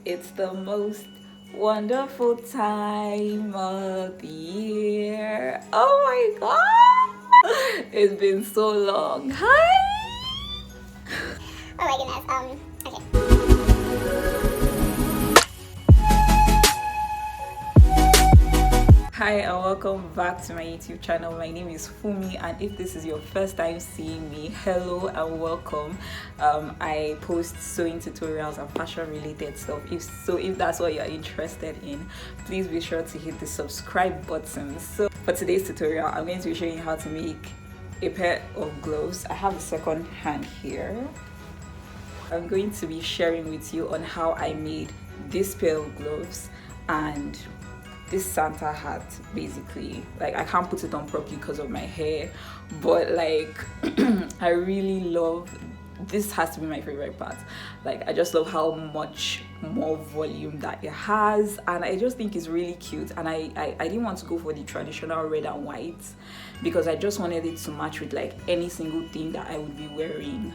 It's the most wonderful time of the year. Oh my god! It's been so long. Hi! Oh my goodness, Hi and welcome back to my YouTube channel. My name is Fumi, and if this is your first time seeing me, hello and welcome. I post sewing tutorials and fashion related stuff. If that's what you're interested in, please be sure to hit the subscribe button. So for today's tutorial, I'm going to be showing you how to make a pair of gloves. I have a second hand here. I'm going to be sharing with you on how I made this pair of gloves and this Santa hat. Basically, like, I can't put it on properly because of my hair, but like I really love this. Has to be my favorite part. Like, I just love how much more volume that it has, and I just think it's really cute. And I didn't want to go for the traditional red and white because I just wanted it to match with like any single thing that I would be wearing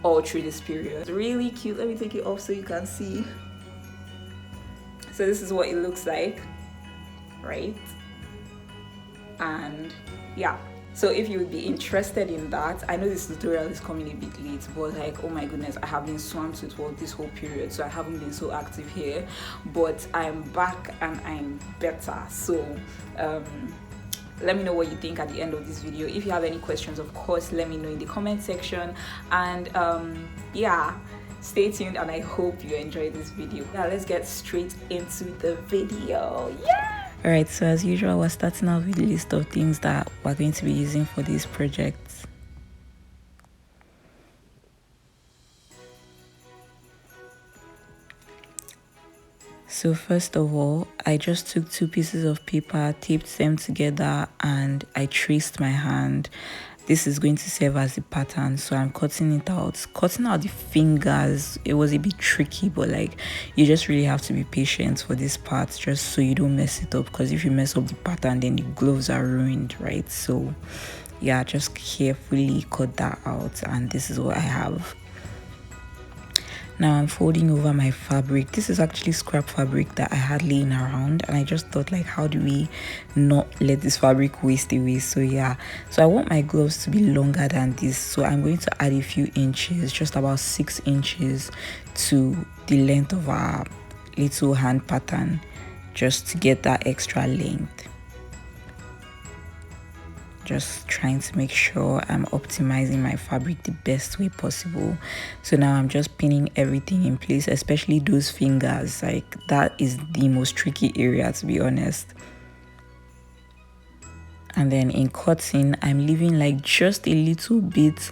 all through this period. It's really cute. Let me take it off so you can see. So this is what it looks like, right? And yeah, so if you would be interested in that, I know this tutorial is coming a bit late, but like, oh my goodness, I have been swamped with work this whole period, so I haven't been so active here, but I'm back and I'm better. So let me know what you think at the end of this video. If you have any questions, of course, let me know in the comment section. And yeah, stay tuned, and I hope you enjoy this video. Now let's get straight into the video. Yeah. Alright, so as usual, we're starting out with a list of things that we're going to be using for these projects. So first of all, I just took two pieces of paper, taped them together, and I traced my hand. This is going to serve as the pattern, so I'm cutting it out. Cutting out the fingers, it was a bit tricky, but like, you just really have to be patient for this part, just so you don't mess it up, because if you mess up the pattern, then the gloves are ruined, right? So yeah, just carefully cut that out, and this is what I have. Now I'm folding over my fabric. This is actually scrap fabric that I had laying around, and I just thought, like, how do we not let this fabric waste away? So yeah, so I want my gloves to be longer than this, so I'm going to add a few inches, just about 6 inches, to the length of our little hand pattern, just to get that extra length. Just trying to make sure I'm optimizing my fabric the best way possible. So now I'm just pinning everything in place, especially those fingers. Like, that is the most tricky area, to be honest. And then in cutting, I'm leaving like just a little bit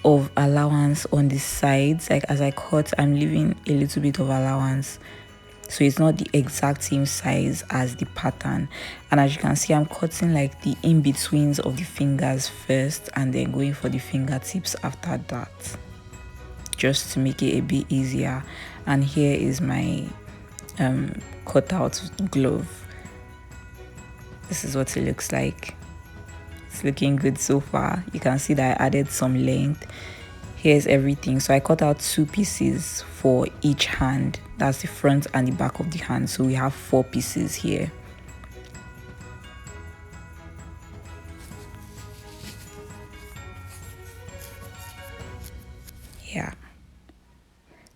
of allowance on the sides. Like, as I cut, I'm leaving a little bit of allowance, so it's not the exact same size as the pattern. And as you can see, I'm cutting like the in-betweens of the fingers first, and then going for the fingertips after that, just to make it a bit easier. And here is my cutout glove. This is what it looks like. It's looking good so far. You can see that I added some length. Here's everything. So I cut out 2 pieces for each hand. That's the front and the back of the hand, so we have 4 pieces here. Yeah,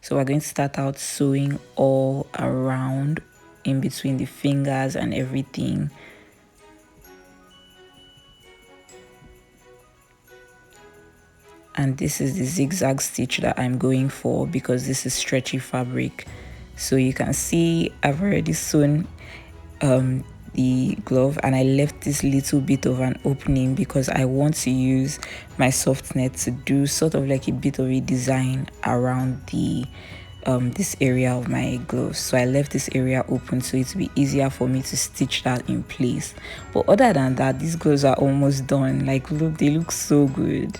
so we're going to start out sewing all around, in between the fingers and everything. And this is the zigzag stitch that I'm going for because this is stretchy fabric. So you can see I've already sewn the glove, and I left this little bit of an opening because I want to use my soft net to do sort of like a bit of a design around the this area of my gloves. So I left this area open so it will be easier for me to stitch that in place. But other than that, these gloves are almost done. Like, look, they look so good.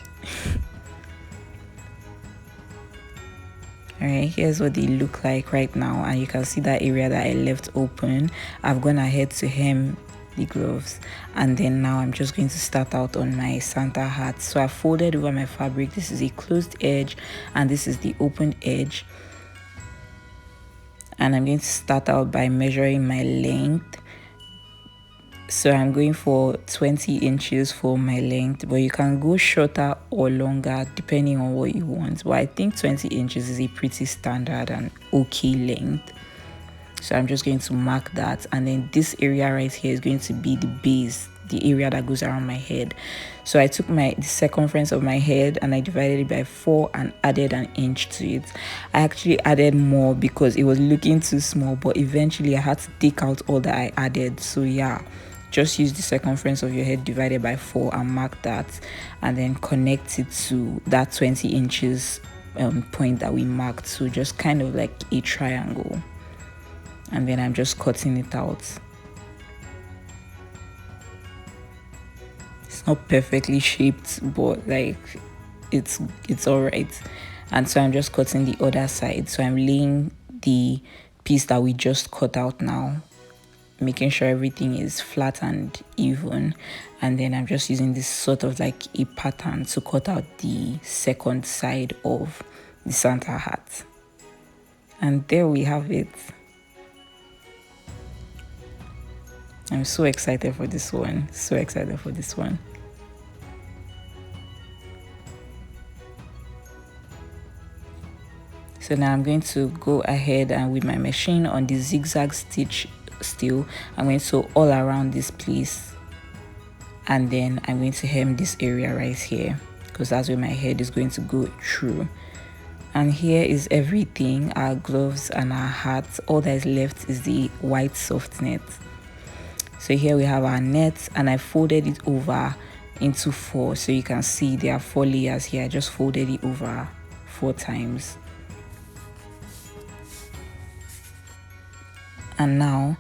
Alright, here's what they look like right now, and you can see that area that I left open. I've gone ahead to hem the gloves, and then now I'm just going to start out on my Santa hat. So I folded over my fabric. This is a closed edge and this is the open edge, and I'm going to start out by measuring my length. So I'm going for 20 inches for my length, but you can go shorter or longer depending on what you want. But I think 20 inches is a pretty standard and okay length. So I'm just going to mark that, and then this area right here is going to be the base, the area that goes around my head. So I took the circumference of my head and I divided it by 4 and added an inch to it. I actually added more because it was looking too small, but eventually I had to take out all that I added. So yeah, just use the circumference of your head divided by 4 and mark that, and then connect it to that 20 inches point that we marked. So just kind of like a triangle, and then I'm just cutting it out. It's not perfectly shaped, but like it's all right. And so I'm just cutting the other side. So I'm laying the piece that we just cut out now, making sure everything is flat and even, and then I'm just using this sort of like a pattern to cut out the second side of the Santa hat. And there we have it. I'm so excited for this one. So excited for this one. So now I'm going to go ahead and with my machine on the zigzag stitch still, I'm going to sew all around this place, and then I'm going to hem this area right here because that's where my head is going to go through. And here is everything, our gloves and our hats. All that is left is the white soft net. So here we have our net, and I folded it over into 4, so you can see there are 4 layers here. I just folded it over 4 times. And now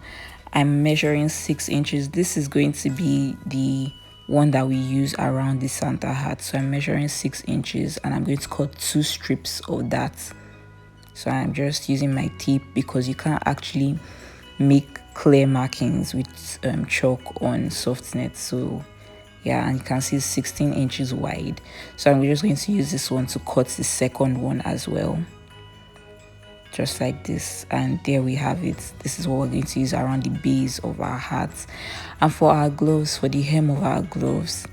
I'm measuring 6 inches. This is going to be the one that we use around the Santa hat. So I'm measuring 6 inches, and I'm going to cut 2 strips of that. So I'm just using my tip because you can't actually make clear markings with chalk on soft net. So yeah, and you can see 16 inches wide. So I'm just going to use this one to cut the second one as well, just like this. And there we have it. This is what we're going to use around the base of our hats. And for our gloves, for the hem of our gloves,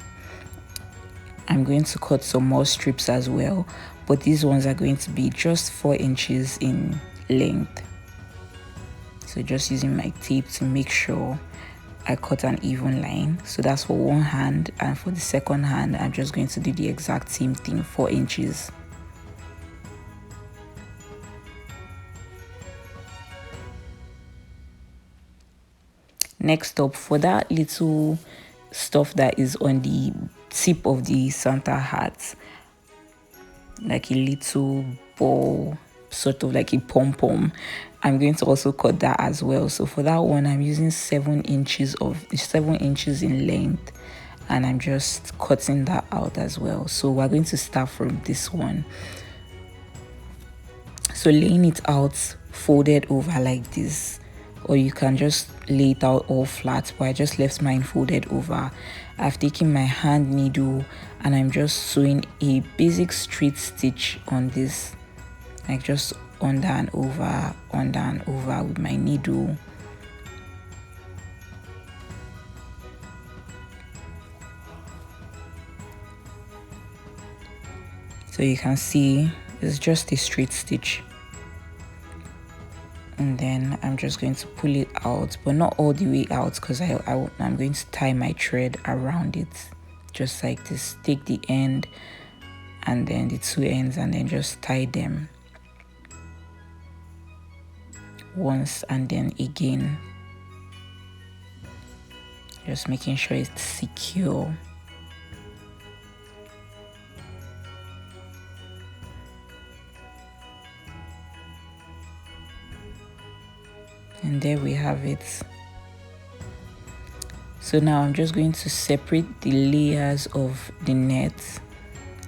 I'm going to cut some more strips as well, but these ones are going to be just 4 inches in length. So just using my tape to make sure I cut an even line. So that's for one hand, and for the second hand I'm just going to do the exact same thing, 4 inches. Next up, for that little stuff that is on the tip of the Santa hat, like a little ball, sort of like a pom-pom, I'm going to also cut that as well. So for that one, I'm using 7 inches in length, and I'm just cutting that out as well. So we're going to start from this one. So laying it out folded over like this, or you can just lay it out all flat, but I just left mine folded over. I've taken my hand needle and I'm just sewing a basic straight stitch on this, like just under and over with my needle. So you can see it's just a straight stitch, and then I'm just going to pull it out, but not all the way out, because I'm going to tie my thread around it just like this. Take the end and then the 2 ends and then just tie them once and then again, just making sure it's secure. And there we have it. So now I'm just going to separate the layers of the net,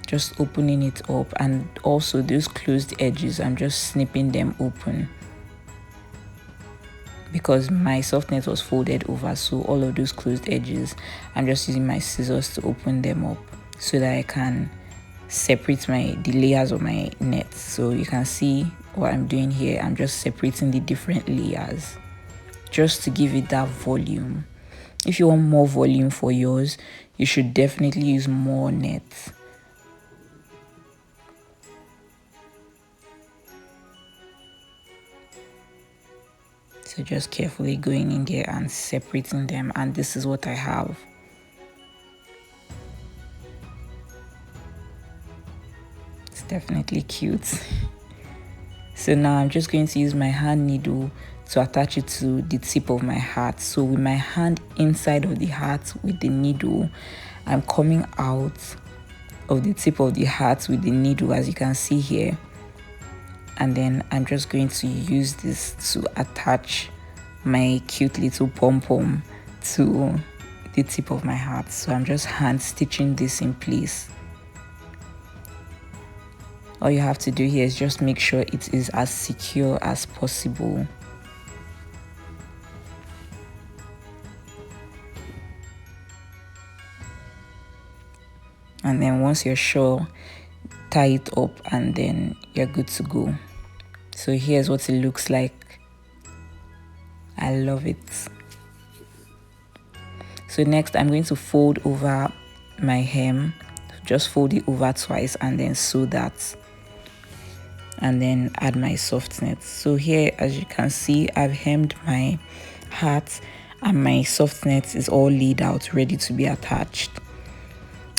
just opening it up, and also those closed edges I'm just snipping them open because my soft net was folded over. So all of those closed edges, I'm just using my scissors to open them up so that I can separate the layers of my net. So you can see what I'm doing here. I'm just separating the different layers just to give it that volume. If you want more volume for yours, you should definitely use more net. So just carefully going in there and separating them, and this is what I have. It's definitely cute. So now I'm just going to use my hand needle to attach it to the tip of my hat. So with my hand inside of the hat with the needle, I'm coming out of the tip of the hat with the needle, as you can see here. And then I'm just going to use this to attach my cute little pom-pom to the tip of my hat. So I'm just hand stitching this in place. All you have to do here is just make sure it is as secure as possible. And then once you're sure, tie it up and then you're good to go. So here's what it looks like. I love it. So next I'm going to fold over my hem. Just fold it over twice and then sew that. And then add my soft knit. So here, as you can see, I've hemmed my hat and my soft knit is all laid out, ready to be attached.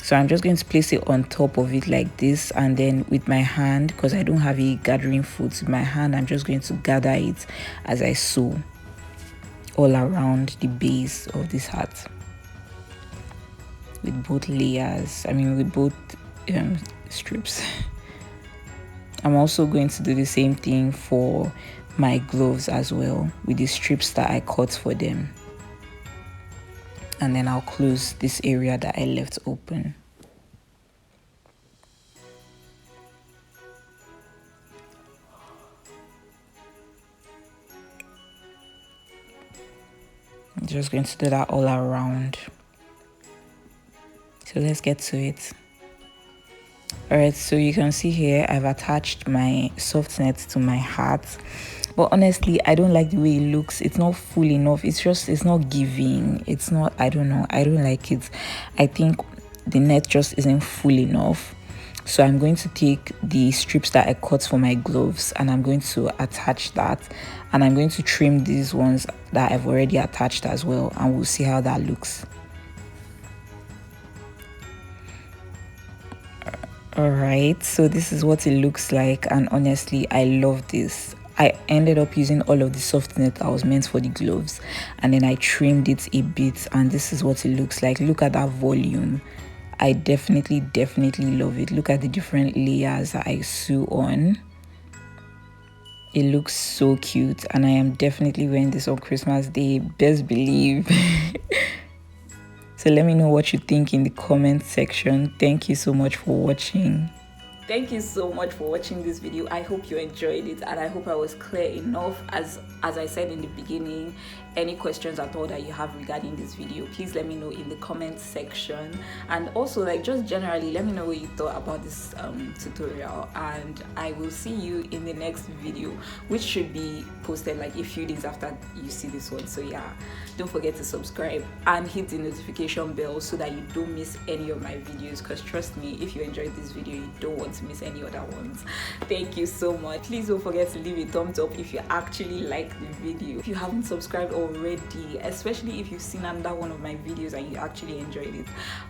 So I'm just going to place it on top of it like this, and then with my hand, because I don't have a gathering foot, with my hand I'm just going to gather it as I sew all around the base of this hat with both layers, with both strips. I'm also going to do the same thing for my gloves as well, with the strips that I cut for them. And then I'll close this area that I left open. I'm just going to do that all around. So let's get to it. Alright, so you can see here I've attached my soft net to my hat, but honestly I don't like the way it looks. It's not full enough. It's not giving. It's not, I don't know, I don't like it. I think the net just isn't full enough. So I'm going to take the strips that I cut for my gloves and I'm going to attach that, and I'm going to trim these ones that I've already attached as well, and we'll see how that looks. Alright, so this is what it looks like, and honestly I love this. I ended up using all of the soft knit that was meant for the gloves, and then I trimmed it a bit, and this is what it looks like. Look at that volume. I definitely love it. Look at the different layers that I sew on. It looks so cute, and I am definitely wearing this on Christmas Day, best believe. So let me know what you think in the comment section. Thank you so much for watching. Thank you so much for watching this video. I hope you enjoyed it, and I hope I was clear enough. As I said in the beginning, any questions at all that you have regarding this video, please let me know in the comment section. And also, like, just generally let me know what you thought about this tutorial, and I will see you in the next video, which should be posted like a few days after you see this one. So yeah, don't forget to subscribe and hit the notification bell so that you don't miss any of my videos, because trust me, if you enjoyed this video, you don't want to miss any other ones. Thank you so much. Please don't forget to leave a thumbs up if you actually like the video. If you haven't subscribed already, especially if you've seen another one of my videos and you actually enjoyed it,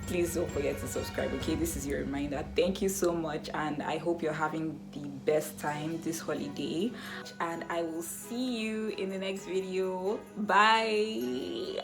please don't forget to subscribe. Okay, this is your reminder. Thank you so much, and I hope you're having the best time this holiday, and I will see you in the next video. Bye.